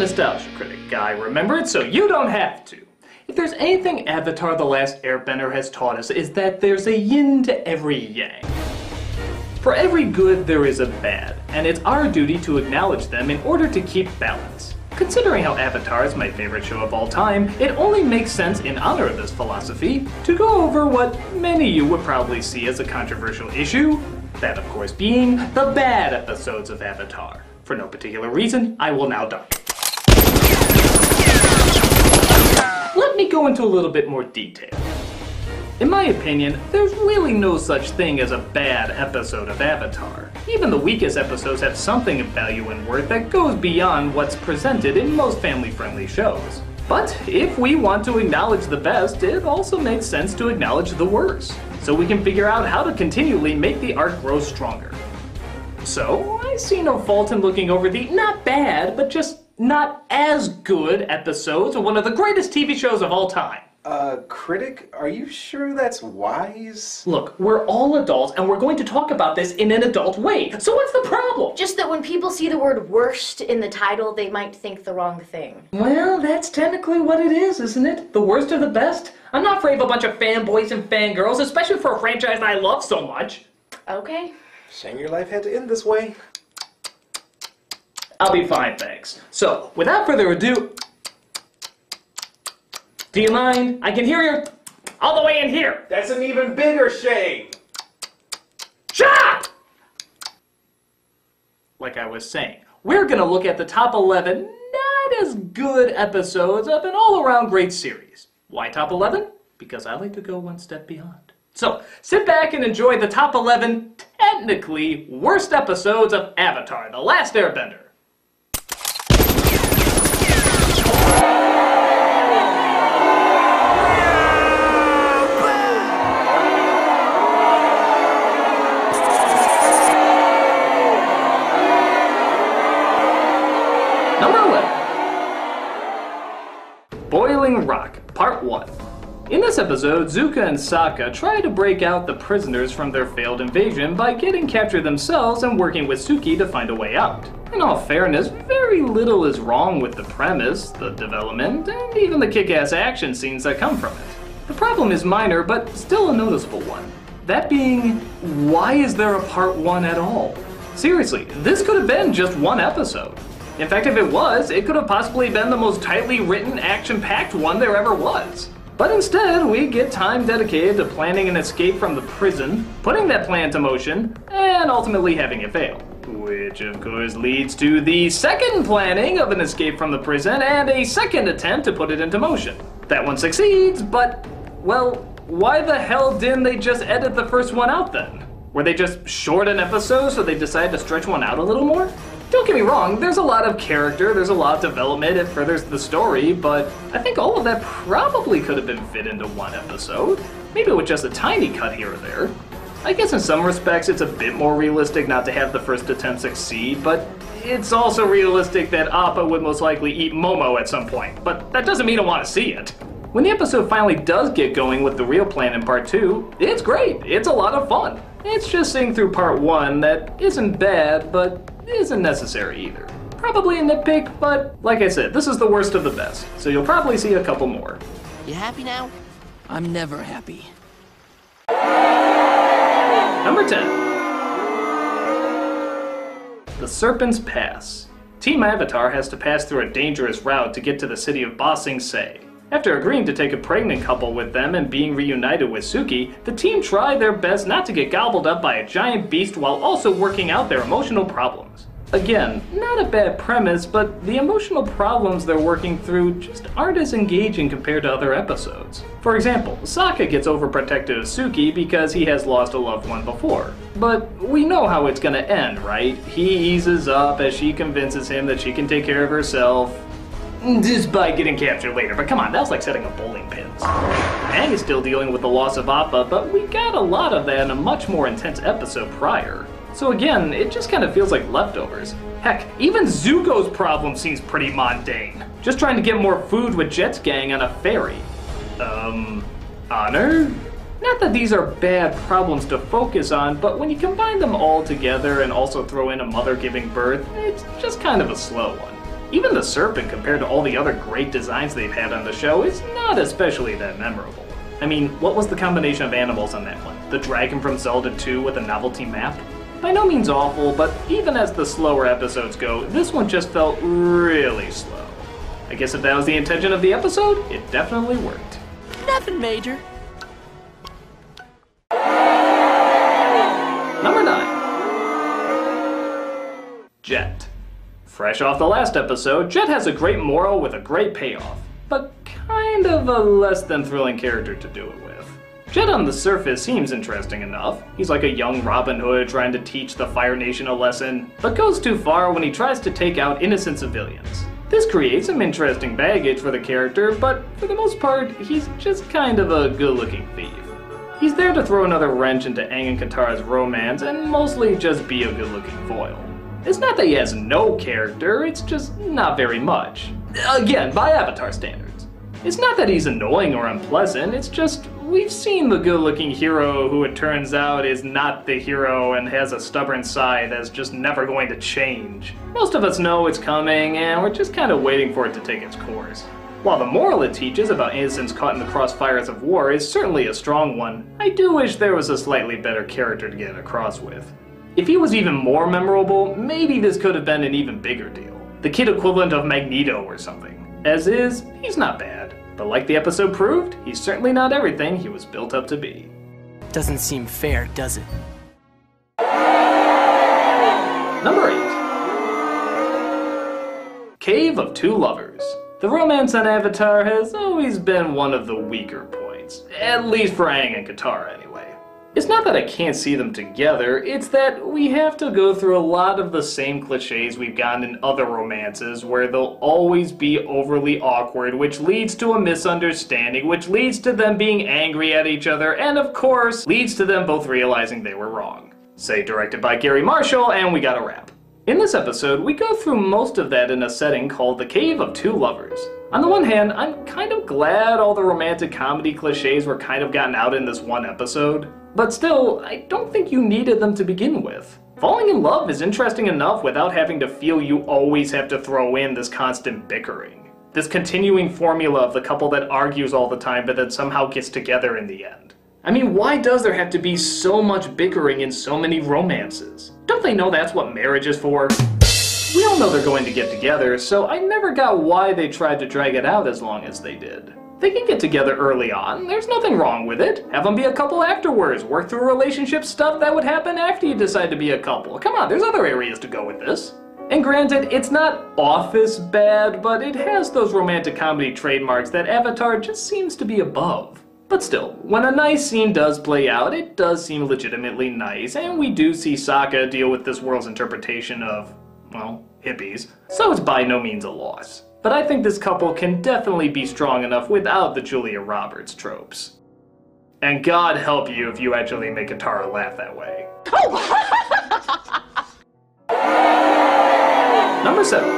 nostalgia critic guy, remember it so you don't have to. If there's anything Avatar: The Last Airbender has taught us, is that there's a yin to every yang. For every good, there is a bad, and it's our duty to acknowledge them in order to keep balance. Considering how Avatar is my favorite show of all time, it only makes sense in honor of this philosophy to go over what many of you would probably see as a controversial issue, that of course being the bad episodes of Avatar. For no particular reason, I will now dive. Let me go into a little bit more detail. In my opinion, there's really no such thing as a bad episode of Avatar. Even the weakest episodes have something of value and worth that goes beyond what's presented in most family-friendly shows. But if we want to acknowledge the best, it also makes sense to acknowledge the worst, so we can figure out how to continually make the art grow stronger. So, I see no fault in looking over the not bad, but just not as good episodes of one of the greatest TV shows of all time. Critic, are you sure that's wise? Look, we're all adults and we're going to talk about this in an adult way, so what's the problem? Just that when people see the word worst in the title, they might think the wrong thing. Well, that's technically what it is, isn't it? The worst of the best? I'm not afraid of a bunch of fanboys and fangirls, especially for a franchise I love so much. Okay. Shame your life had to end this way. I'll be fine, thanks. So, without further ado... Do you mind? I can hear you all the way in here. That's an even bigger shame. Shut up! Like I was saying, we're gonna look at the top 11 not as good episodes of an all-around great series. Why top 11? Because I like to go one step beyond. So, sit back and enjoy the top 11, technically, worst episodes of Avatar: The Last Airbender. Number 11. Boiling Rock, Part 1. In this episode, Zuko and Sokka try to break out the prisoners from their failed invasion by getting captured themselves and working with Suki to find a way out. In all fairness, very little is wrong with the premise, the development, and even the kick-ass action scenes that come from it. The problem is minor, but still a noticeable one. That being, why is there a Part 1 at all? Seriously, this could have been just one episode. In fact, if it was, it could have possibly been the most tightly written, action-packed one there ever was. But instead, we get time dedicated to planning an escape from the prison, putting that plan into motion, and ultimately having it fail. Which, of course, leads to the second planning of an escape from the prison and a second attempt to put it into motion. That one succeeds, but, well, why the hell didn't they just edit the first one out then? Were they just short an episode so they decided to stretch one out a little more? Don't get me wrong, there's a lot of character, there's a lot of development, it furthers the story, but I think all of that probably could have been fit into one episode. Maybe with just a tiny cut here or there. I guess in some respects it's a bit more realistic not to have the first attempt succeed, but it's also realistic that Appa would most likely eat Momo at some point, but that doesn't mean I want to see it. When the episode finally does get going with the real plan in Part 2, it's great, it's a lot of fun. It's just seeing through Part 1 that isn't bad, but isn't necessary either. Probably a nitpick, but like I said, this is the worst of the best, so you'll probably see a couple more. You happy now? I'm never happy. Number 10. The Serpent's Pass. Team Avatar has to pass through a dangerous route to get to the city of Ba Sing Se. After agreeing to take a pregnant couple with them and being reunited with Suki, the team try their best not to get gobbled up by a giant beast while also working out their emotional problems. Again, not a bad premise, but the emotional problems they're working through just aren't as engaging compared to other episodes. For example, Sokka gets overprotective of Suki because he has lost a loved one before. But we know how it's gonna end, right? He eases up as she convinces him that she can take care of herself, despite getting captured later. But come on, that was like setting up bowling pins. Aang is still dealing with the loss of Appa, but we got a lot of that in a much more intense episode prior. So again, it just kind of feels like leftovers. Heck, even Zuko's problem seems pretty mundane. Just trying to get more food with Jet's gang on a ferry. Honor? Not that these are bad problems to focus on, but when you combine them all together and also throw in a mother giving birth, it's just kind of a slow one. Even the serpent, compared to all the other great designs they've had on the show, is not especially that memorable. I mean, what was the combination of animals on that one? The dragon from Zelda 2 with a novelty map? By no means awful, but even as the slower episodes go, this one just felt really slow. I guess if that was the intention of the episode, it definitely worked. Nothing major. Number 9. Jet. Fresh off the last episode, Jet has a great moral with a great payoff, but kind of a less than thrilling character to do it with. Jet on the surface seems interesting enough. He's like a young Robin Hood trying to teach the Fire Nation a lesson, but goes too far when he tries to take out innocent civilians. This creates some interesting baggage for the character, but for the most part, he's just kind of a good-looking thief. He's there to throw another wrench into Aang and Katara's romance and mostly just be a good-looking foil. It's not that he has no character, it's just not very much. Again, by Avatar standards. It's not that he's annoying or unpleasant, it's just we've seen the good-looking hero who it turns out is not the hero and has a stubborn side that's just never going to change. Most of us know it's coming and we're just kind of waiting for it to take its course. While the moral it teaches about innocents caught in the crossfires of war is certainly a strong one, I do wish there was a slightly better character to get it across with. If he was even more memorable, maybe this could have been an even bigger deal. The kid equivalent of Magneto or something. As is, he's not bad. But like the episode proved, he's certainly not everything he was built up to be. Doesn't seem fair, does it? Number 8. Cave of Two Lovers. The romance on Avatar has always been one of the weaker points. At least for Aang and Katara anyway. It's not that I can't see them together, it's that we have to go through a lot of the same cliches we've gotten in other romances where they'll always be overly awkward, which leads to a misunderstanding, which leads to them being angry at each other, and of course, leads to them both realizing they were wrong. Say directed by Gary Marshall, and we got a wrap. In this episode, we go through most of that in a setting called the Cave of Two Lovers. On the one hand, I'm kind of glad all the romantic comedy cliches were kind of gotten out in this one episode. But still, I don't think you needed them to begin with. Falling in love is interesting enough without having to feel you always have to throw in this constant bickering. This continuing formula of the couple that argues all the time but then somehow gets together in the end. I mean, why does there have to be so much bickering in so many romances? Don't they know that's what marriage is for? We all know they're going to get together, so I never got why they tried to drag it out as long as they did. They can get together early on, there's nothing wrong with it. Have them be a couple afterwards, work through relationship stuff that would happen after you decide to be a couple. Come on, there's other areas to go with this. And granted, it's not Office bad, but it has those romantic comedy trademarks that Avatar just seems to be above. But still, when a nice scene does play out, it does seem legitimately nice, and we do see Sokka deal with this world's interpretation of, well, hippies, so it's by no means a loss. But I think this couple can definitely be strong enough without the Julia Roberts tropes. And God help you if you actually make Katara laugh that way. Number 7.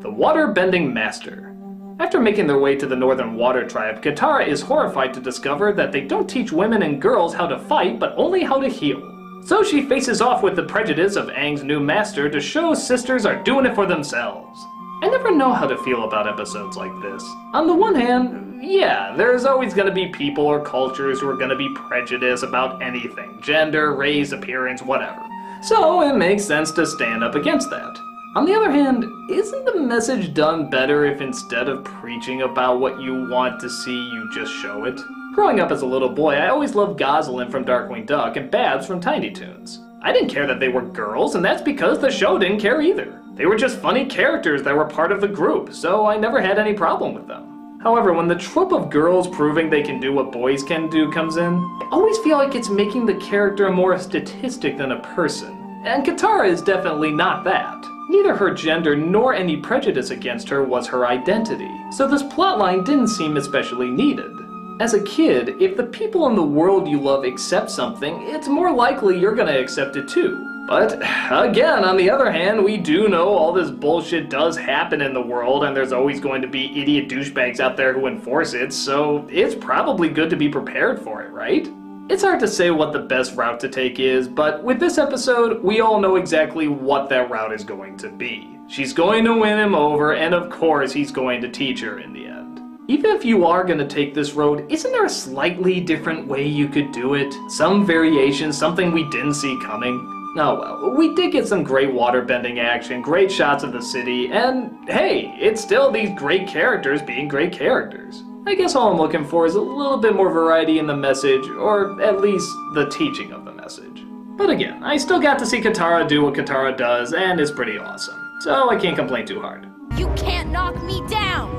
The Water-Bending Master. After making their way to the Northern Water Tribe, Katara is horrified to discover that they don't teach women and girls how to fight, but only how to heal. So she faces off with the prejudice of Aang's new master to show sisters are doing it for themselves. I never know how to feel about episodes like this. On the one hand, yeah, there's always gonna be people or cultures who are gonna be prejudiced about anything. Gender, race, appearance, whatever. So it makes sense to stand up against that. On the other hand, isn't the message done better if instead of preaching about what you want to see, you just show it? Growing up as a little boy, I always loved Gosalyn from Darkwing Duck and Babs from Tiny Toons. I didn't care that they were girls, and that's because the show didn't care either. They were just funny characters that were part of the group, so I never had any problem with them. However, when the trope of girls proving they can do what boys can do comes in, I always feel like it's making the character more a statistic than a person. And Katara is definitely not that. Neither her gender nor any prejudice against her was her identity, so this plotline didn't seem especially needed. As a kid, if the people in the world you love accept something, it's more likely you're gonna accept it too. But, again, on the other hand, we do know all this bullshit does happen in the world and there's always going to be idiot douchebags out there who enforce it, so it's probably good to be prepared for it, right? It's hard to say what the best route to take is, but with this episode, we all know exactly what that route is going to be. She's going to win him over, and of course he's going to teach her in the end. Even if you are going to take this road, isn't there a slightly different way you could do it? Some variation, something we didn't see coming? Oh well, we did get some great waterbending action, great shots of the city, and hey, it's still these great characters being great characters. I guess all I'm looking for is a little bit more variety in the message, or at least the teaching of the message. But again, I still got to see Katara do what Katara does, and it's pretty awesome. So I can't complain too hard. You can't knock me down!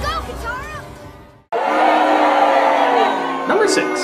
Go, Katara! Number 6.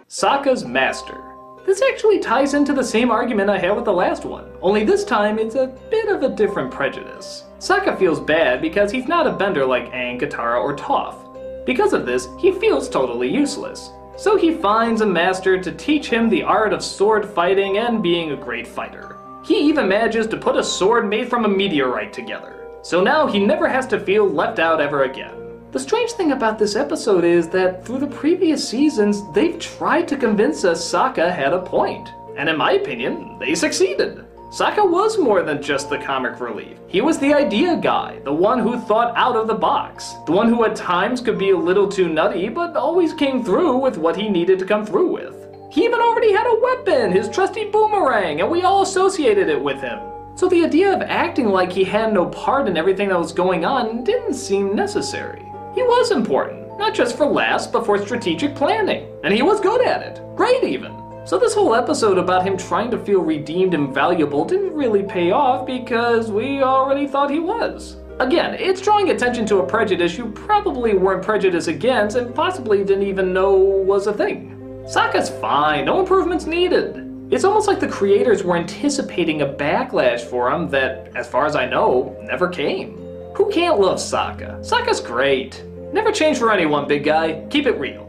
Sokka's Master. This actually ties into the same argument I had with the last one, only this time it's a bit of a different prejudice. Sokka feels bad because he's not a bender like Aang, Katara, or Toph. Because of this, he feels totally useless. So he finds a master to teach him the art of sword fighting and being a great fighter. He even manages to put a sword made from a meteorite together. So now he never has to feel left out ever again. The strange thing about this episode is that through the previous seasons, they've tried to convince us Sokka had a point. And in my opinion, they succeeded. Sokka was more than just the comic relief. He was the idea guy, the one who thought out of the box, the one who at times could be a little too nutty, but always came through with what he needed to come through with. He even already had a weapon, his trusty boomerang, and we all associated it with him. So the idea of acting like he had no part in everything that was going on didn't seem necessary. He was important, not just for laughs, but for strategic planning. And he was good at it. Great even. So this whole episode about him trying to feel redeemed and valuable didn't really pay off because we already thought he was. Again, it's drawing attention to a prejudice you probably weren't prejudiced against and possibly didn't even know was a thing. Sokka's fine, no improvements needed. It's almost like the creators were anticipating a backlash for him that, as far as I know, never came. Who can't love Sokka? Sokka's great. Never change for anyone, big guy. Keep it real.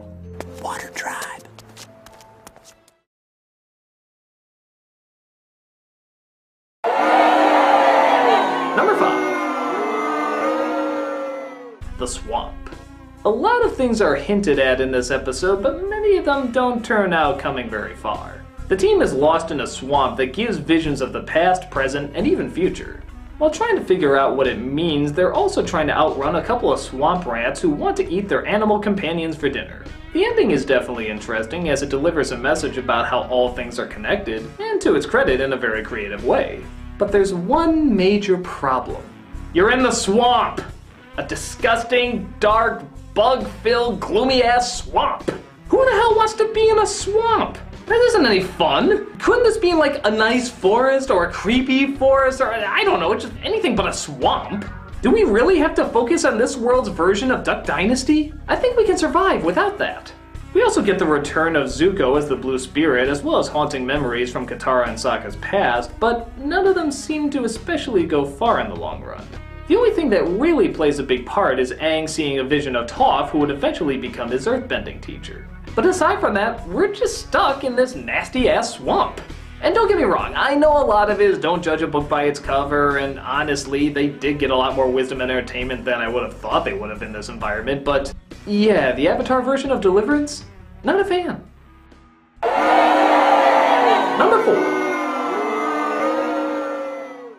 Water Tribe. Number 5. The Swamp. A lot of things are hinted at in this episode, but many of them don't turn out coming very far. The team is lost in a swamp that gives visions of the past, present, and even future. While trying to figure out what it means, they're also trying to outrun a couple of swamp rats who want to eat their animal companions for dinner. The ending is definitely interesting as it delivers a message about how all things are connected, and to its credit in a very creative way. But there's one major problem. You're in the swamp! A disgusting, dark, bug-filled, gloomy-ass swamp! Who the hell wants to be in a swamp? That isn't any fun. Couldn't this be in like a nice forest or a creepy forest or I don't know, just anything but a swamp? Do we really have to focus on this world's version of Duck Dynasty? I think we can survive without that. We also get the return of Zuko as the Blue Spirit as well as haunting memories from Katara and Sokka's past, but none of them seem to especially go far in the long run. The only thing that really plays a big part is Aang seeing a vision of Toph who would eventually become his earthbending teacher. But aside from that, we're just stuck in this nasty-ass swamp. And don't get me wrong, I know a lot of it is don't judge a book by its cover, and honestly, they did get a lot more wisdom and entertainment than I would have thought they would have in this environment, but yeah, the Avatar version of Deliverance? Not a fan. Number 4.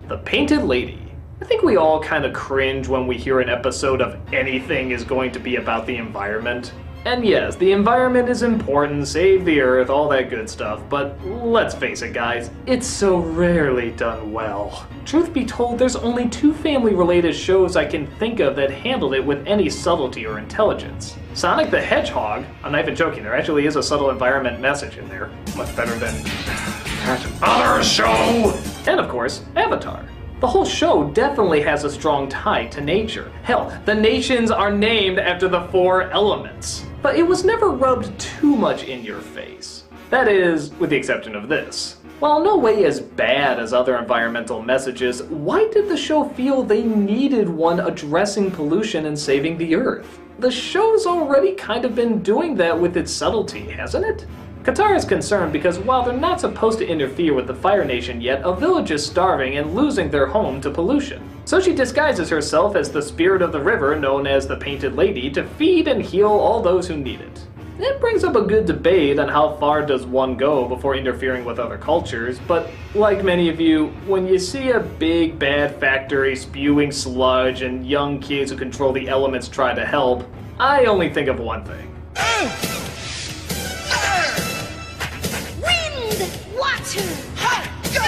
The Painted Lady. I think we all kind of cringe when we hear an episode of anything is going to be about the environment. And yes, the environment is important, save the earth, all that good stuff, but let's face it guys, it's so rarely done well. Truth be told, there's only 2 family-related shows I can think of that handled it with any subtlety or intelligence. Sonic the Hedgehog, I'm not even joking, there actually is a subtle environment message in there, much better than that other show! And of course, Avatar. The whole show definitely has a strong tie to nature. Hell, the nations are named after the 4 elements. But it was never rubbed too much in your face. That is, with the exception of this. While no way as bad as other environmental messages, why did the show feel they needed one addressing pollution and saving the earth? The show's already kind of been doing that with its subtlety, hasn't it? Katara's concerned because while they're not supposed to interfere with the Fire Nation yet, a village is starving and losing their home to pollution. So she disguises herself as the spirit of the river known as the Painted Lady to feed and heal all those who need it. It brings up a good debate on how far does one go before interfering with other cultures, but like many of you, when you see a big bad factory spewing sludge and young kids who control the elements try to help, I only think of one thing. Wind! Water! Go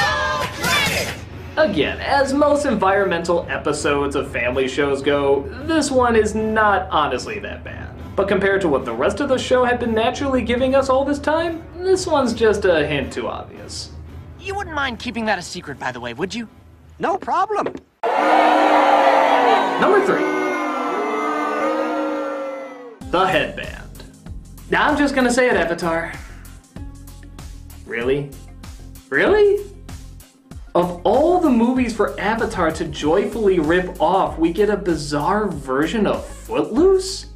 Critic! Again, as most environmental episodes of family shows go, this one is not honestly that bad. But compared to what the rest of the show had been naturally giving us all this time, this one's just a hint too obvious. You wouldn't mind keeping that a secret, by the way, would you? No problem. Number 3. The headband. Now I'm just gonna say it, Avatar. Really? Really? Of all the movies for Avatar to joyfully rip off, we get a bizarre version of Footloose?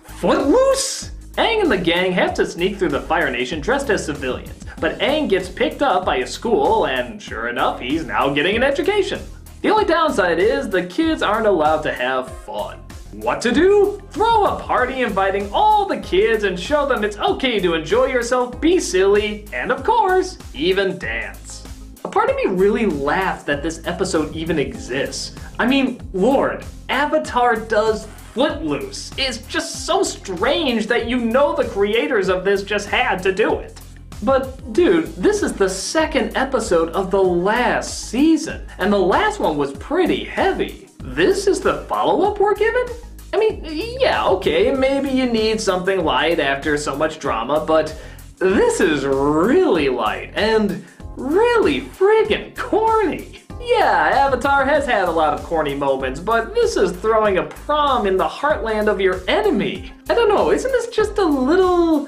Footloose? Aang and the gang have to sneak through the Fire Nation dressed as civilians, but Aang gets picked up by a school, and sure enough, he's now getting an education. The only downside is the kids aren't allowed to have fun. What to do? Throw a party inviting all the kids and show them it's okay to enjoy yourself, be silly, and of course, even dance. A part of me really laughed that this episode even exists. I mean, Lord, Avatar does Footloose. It's just so strange that you know the creators of this just had to do it. But dude, this is the second episode of the last season, and the last one was pretty heavy. This is the follow-up we're given? I mean, yeah, okay, maybe you need something light after so much drama, but this is really light and really friggin' corny. Yeah, Avatar has had a lot of corny moments, but this is throwing a prom in the heartland of your enemy. I don't know, isn't this just a little...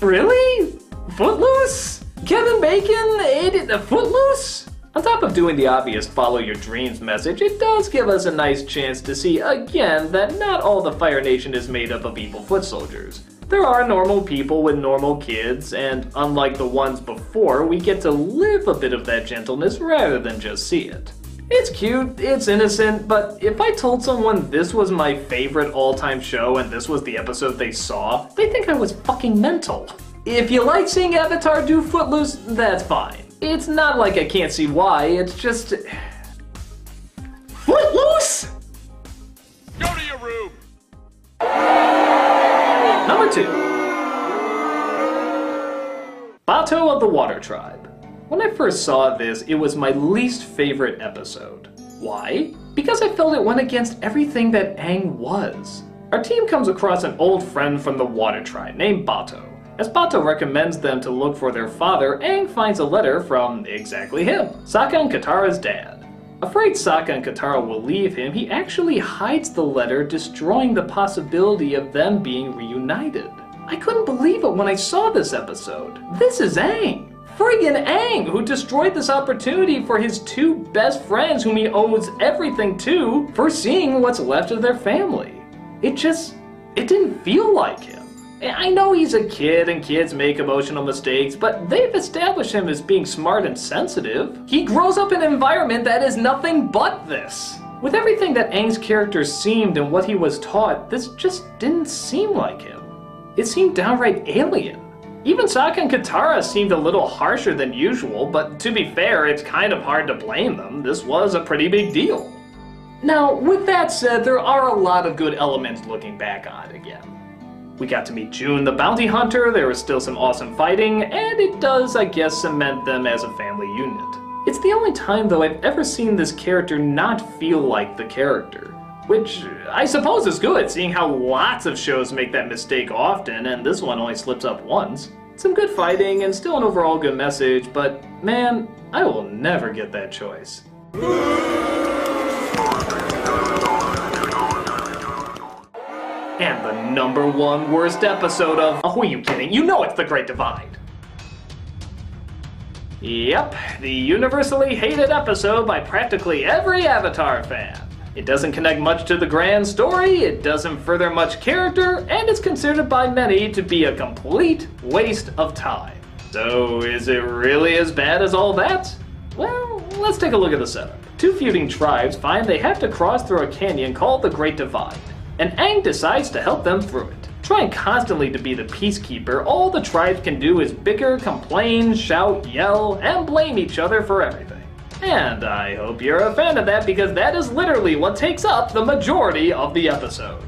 Really? Footloose? Kevin Bacon ate it Footloose? On top of doing the obvious follow your dreams message, it does give us a nice chance to see again that not all the Fire Nation is made up of evil foot soldiers. There are normal people with normal kids, and unlike the ones before, we get to live a bit of that gentleness rather than just see it. It's cute, it's innocent, but if I told someone this was my favorite all-time show and this was the episode they saw, they'd think I was fucking mental. If you like seeing Avatar do Footloose, that's fine. It's not like I can't see why, it's just... Footloose?! Go to your room. Number 2. Bato of the Water Tribe. When I first saw this, it was my least favorite episode. Why? Because I felt it went against everything that Aang was. Our team comes across an old friend from the Water Tribe named Bato. As Bato recommends them to look for their father, Aang finds a letter from exactly him, Sokka and Katara's dad. Afraid Sokka and Katara will leave him, he actually hides the letter, destroying the possibility of them being reunited. I couldn't believe it when I saw this episode. This is Aang! Friggin' Aang, who destroyed this opportunity for his two best friends whom he owes everything to, for seeing what's left of their family. It didn't feel like him. I know he's a kid and kids make emotional mistakes, but they've established him as being smart and sensitive. He grows up in an environment that is nothing but this. With everything that Aang's character seemed and what he was taught, this just didn't seem like him. It seemed downright alien. Even Sokka and Katara seemed a little harsher than usual, but to be fair, it's kind of hard to blame them. This was a pretty big deal. Now, with that said, there are a lot of good elements looking back on it again. We got to meet June the bounty hunter, there was still some awesome fighting, and it does, I guess, cement them as a family unit. It's the only time, though, I've ever seen this character not feel like the character. Which I suppose is good, seeing how lots of shows make that mistake often, and this one only slips up once. Some good fighting, and still an overall good message, but man, I will never get that choice. And the #1 worst episode of... Oh, who are you kidding? You know it's The Great Divide. Yep, the universally hated episode by practically every Avatar fan. It doesn't connect much to the grand story, it doesn't further much character, and it's considered by many to be a complete waste of time. So, is it really as bad as all that? Well, let's take a look at the setup. Two feuding tribes find they have to cross through a canyon called the Great Divide, and Aang decides to help them through it. Trying constantly to be the peacekeeper, all the tribes can do is bicker, complain, shout, yell, and blame each other for everything. And I hope you're a fan of that, because that is literally what takes up the majority of the episode.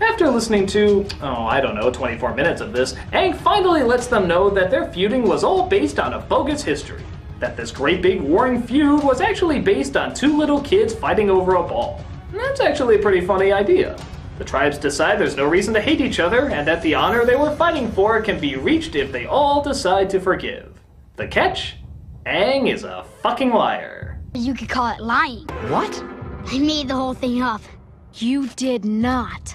After listening to, 24 minutes of this, Aang finally lets them know that their feuding was all based on a bogus history. That this great big warring feud was actually based on two little kids fighting over a ball. And that's actually a pretty funny idea. The tribes decide there's no reason to hate each other, and that the honor they were fighting for can be reached if they all decide to forgive. The catch? Aang is a fucking liar. You could call it lying. What? I made the whole thing up. You did not.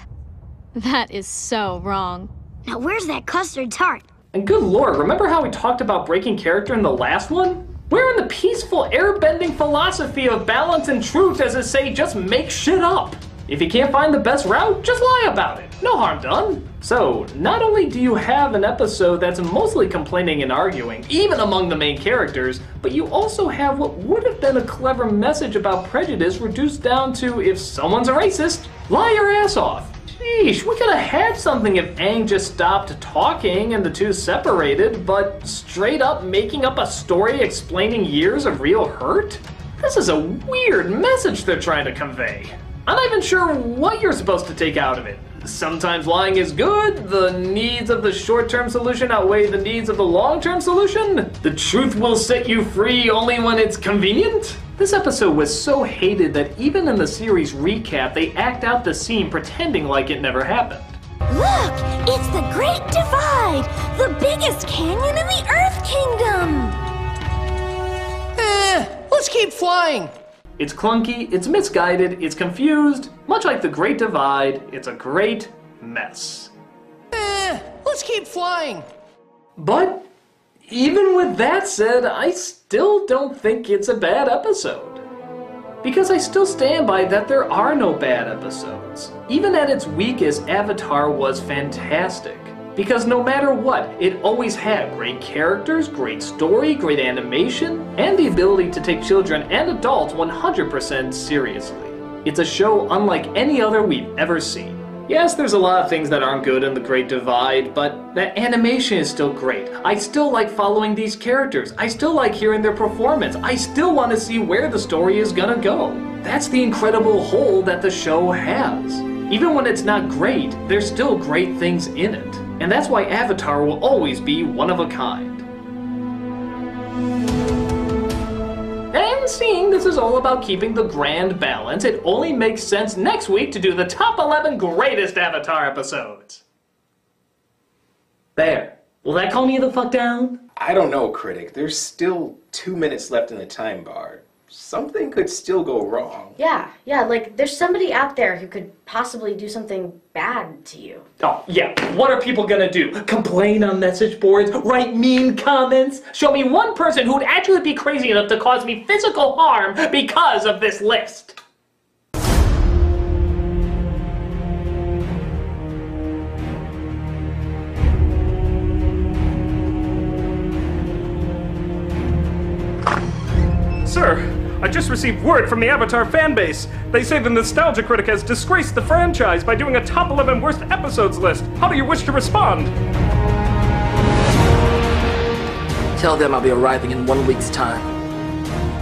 That is so wrong. Now where's that custard tart? And good lord, remember how we talked about breaking character in the last one? Where in the peaceful airbending philosophy of balance and truth does it say just make shit up? If you can't find the best route, just lie about it. No harm done. So, not only do you have an episode that's mostly complaining and arguing, even among the main characters, but you also have what would have been a clever message about prejudice reduced down to, if someone's a racist, lie your ass off. Sheesh, we could have had something if Aang just stopped talking and the two separated, but straight up making up a story explaining years of real hurt? This is a weird message they're trying to convey. I'm not even sure what you're supposed to take out of it. Sometimes lying is good, the needs of the short-term solution outweigh the needs of the long-term solution? The truth will set you free only when it's convenient? This episode was so hated that even in the series recap, they act out the scene pretending like it never happened. Look, it's the Great Divide, the biggest canyon in the Earth Kingdom. Let's keep flying. It's clunky, it's misguided, it's confused. Much like the Great Divide, it's a great mess. Let's keep flying. But even with that said, I still don't think it's a bad episode. Because I still stand by that there are no bad episodes. Even at its weakest, Avatar was fantastic. Because no matter what, it always had great characters, great story, great animation, and the ability to take children and adults 100% seriously. It's a show unlike any other we've ever seen. Yes, there's a lot of things that aren't good in The Great Divide, but that animation is still great. I still like following these characters. I still like hearing their performance. I still want to see where the story is gonna go. That's the incredible whole that the show has. Even when it's not great, there's still great things in it. And that's why Avatar will always be one of a kind. And seeing this is all about keeping the grand balance, it only makes sense next week to do the top 11 greatest Avatar episodes. There. Will that calm you the fuck down? I don't know, Critic. There's still 2 minutes left in the time bar. Something could still go wrong. Yeah, like there's somebody out there who could possibly do something bad to you. Oh, yeah, what are people gonna do? Complain on message boards? Write mean comments? Show me one person who would actually be crazy enough to cause me physical harm because of this list. Sir, I just received word from the Avatar fanbase. They say the Nostalgia Critic has disgraced the franchise by doing a top 11 worst episodes list. How do you wish to respond? Tell them I'll be arriving in 1 week's time.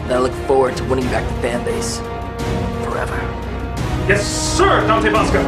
And I look forward to winning back the fanbase. Forever. Yes, sir, Dante Bosco.